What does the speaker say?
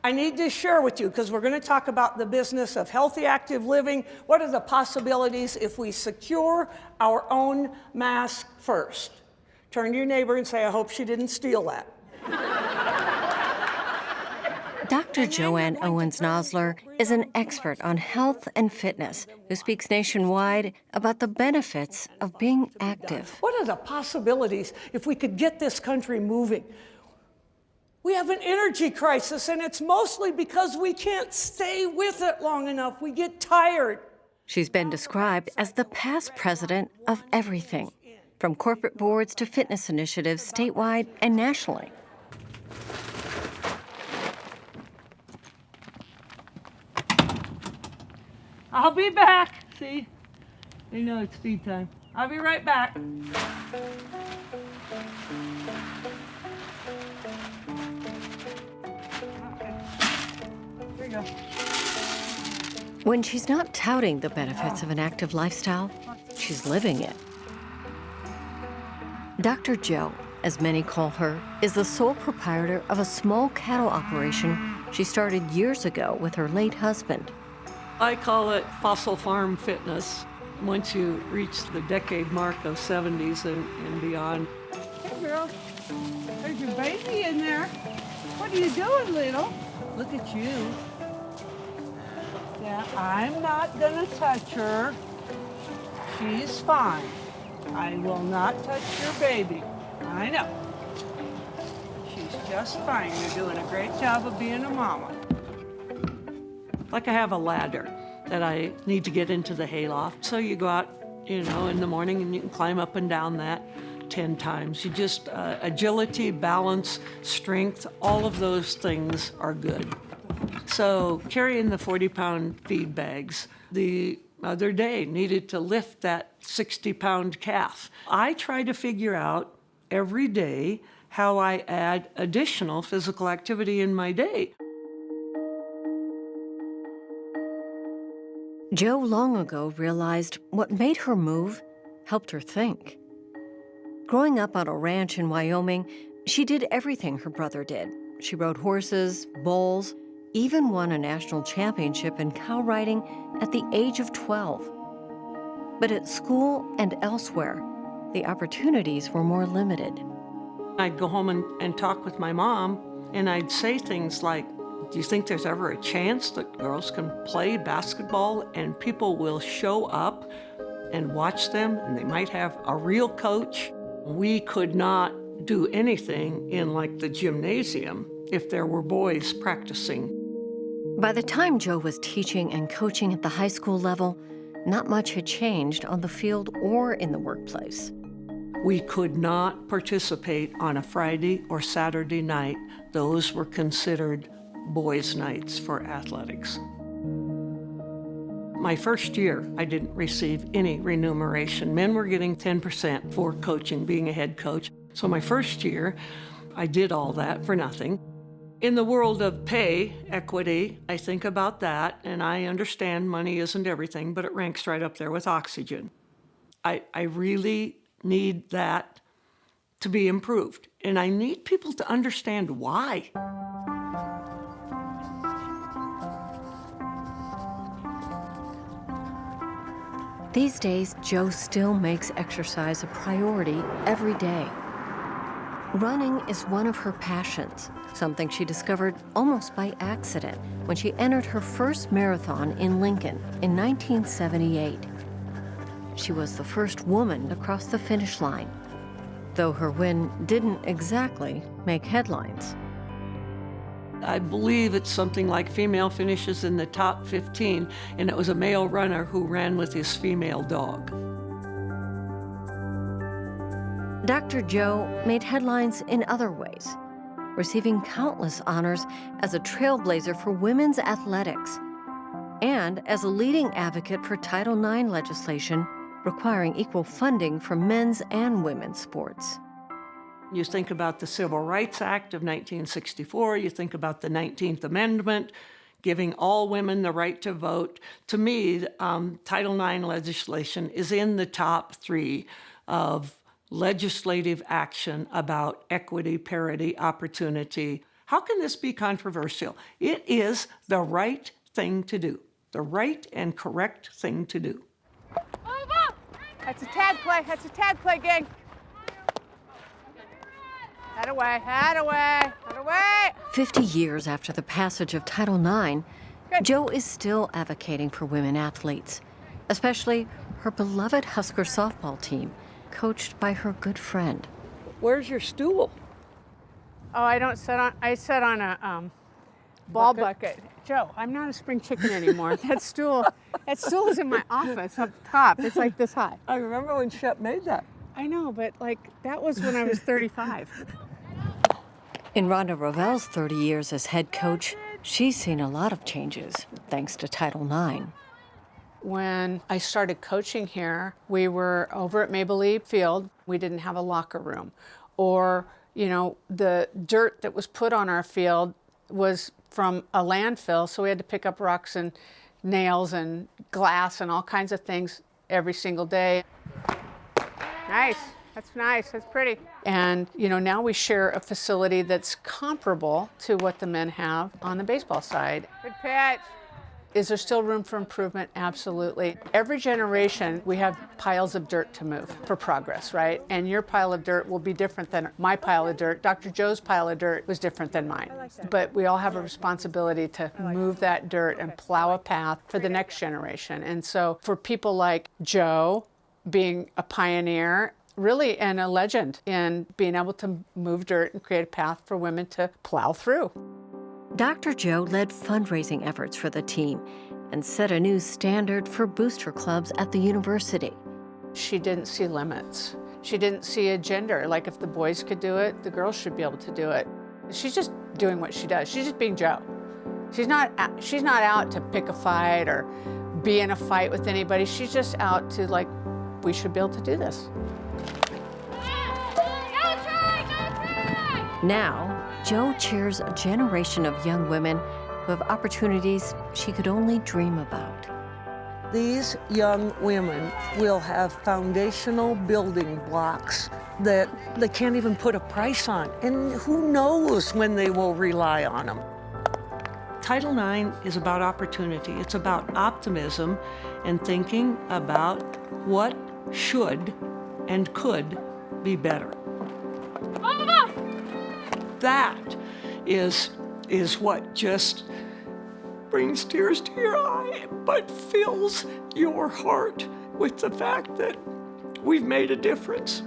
I need to share with you, because we're going to talk about the business of healthy, active living. What are the possibilities if we secure our own mask first? Turn to your neighbor and say, I hope she didn't steal that. Dr. Joanne Owens-Nosler is an expert on health and fitness who speaks nationwide about the benefits of being active. What are the possibilities if we could get this country moving? We have an energy crisis, and it's mostly because we can't stay with it long enough. We get tired. She's been described as the past president of everything, from corporate boards to fitness initiatives statewide and nationally. I'll be back. See? You know it's feed time. I'll be right back. Here you go. When she's not touting the benefits of an active lifestyle, she's living it. Dr. Jo, as many call her, is the sole proprietor of a small cattle operation she started years ago with her late husband. I call it fossil farm fitness. Once you reach the decade mark of 70s and beyond. Hey girl, there's your baby in there. What are you doing, little? Look at you. Yeah, I'm not gonna touch her. She's fine. I will not touch your baby. I know. She's just fine. You're doing a great job of being a mama. Like I have a ladder that I need to get into the hayloft. So you go out, in the morning and you can climb up and down that 10 times. You just, agility, balance, strength, all of those things are good. So carrying the 40-pound feed bags, the other day needed to lift that 60-pound calf. I try to figure out every day how I add additional physical activity in my day. Jo long ago realized what made her move helped her think. Growing up on a ranch in Wyoming, she did everything her brother did. She rode horses, bulls, even won a national championship in cow riding at the age of 12. But at school and elsewhere, the opportunities were more limited. I'd go home and talk with my mom, and I'd say things like, do you think there's ever a chance that girls can play basketball and people will show up and watch them and they might have a real coach? We could not do anything in like the gymnasium if there were boys practicing. By the time Jo was teaching and coaching at the high school level, not much had changed on the field or in the workplace. We could not participate on a Friday or Saturday night. Those were considered boys' nights for athletics. My first year, I didn't receive any remuneration. Men were getting 10% for coaching, being a head coach. So my first year, I did all that for nothing. In the world of pay equity, I think about that, and I understand money isn't everything, but it ranks right up there with oxygen. I really need that to be improved, and I need people to understand why. These days, Jo still makes exercise a priority every day. Running is one of her passions, something she discovered almost by accident when she entered her first marathon in Lincoln in 1978. She was the first woman to cross the finish line, though her win didn't exactly make headlines. I believe it's something like female finishes in the top 15, and it was a male runner who ran with his female dog. Dr. Jo made headlines in other ways, receiving countless honors as a trailblazer for women's athletics and as a leading advocate for Title IX legislation requiring equal funding for men's and women's sports. You think about the Civil Rights Act of 1964, you think about the 19th Amendment, giving all women the right to vote. To me, Title IX legislation is in the top 3 of legislative action about equity, parity, opportunity. How can this be controversial? It is the right thing to do, the right and correct thing to do. That's a tag play. That's a tag play, gang. Head away, head away, head away. 50 years after the passage of Title IX, Good. Jo is still advocating for women athletes, especially her beloved Husker softball team, coached by her good friend. Where's your stool? Oh, I sit on a ball bucket. Jo, I'm not a spring chicken anymore. That stool is in my office up top. It's like this high. I remember when Shep made that. I know, but like that was when I was 35. In Rhonda Rovell's 30 years as head coach, she's seen a lot of changes thanks to Title IX. When I started coaching here, we were over at Maple Leaf Field. We didn't have a locker room. Or, you know, the dirt that was put on our field was from a landfill, so we had to pick up rocks and nails and glass and all kinds of things every single day. Nice. That's nice. That's pretty. And, you know, now we share a facility that's comparable to what the men have on the baseball side. Good pitch. Is there still room for improvement? Absolutely. Every generation, we have piles of dirt to move for progress, right? And your pile of dirt will be different than my pile of dirt. Dr. Joe's pile of dirt was different than mine. But we all have a responsibility to move that dirt and plow a path for the next generation. And so for people like Joe, being a pioneer, really, and a legend in being able to move dirt and create a path for women to plow through. Dr. Joe led fundraising efforts for the team and set a new standard for booster clubs at the university. She didn't see limits. She didn't see a gender. Like if the boys could do it, the girls should be able to do it. She's just doing what she does. She's just being Joe. She's not out to pick a fight or be in a fight with anybody. She's just out to like, we should be able to do this. Now, Jo chairs a generation of young women who have opportunities she could only dream about. These young women will have foundational building blocks that they can't even put a price on, and who knows when they will rely on them. Title IX is about opportunity. It's about optimism and thinking about what should and could be better. That is what just brings tears to your eye, but fills your heart with the fact that we've made a difference.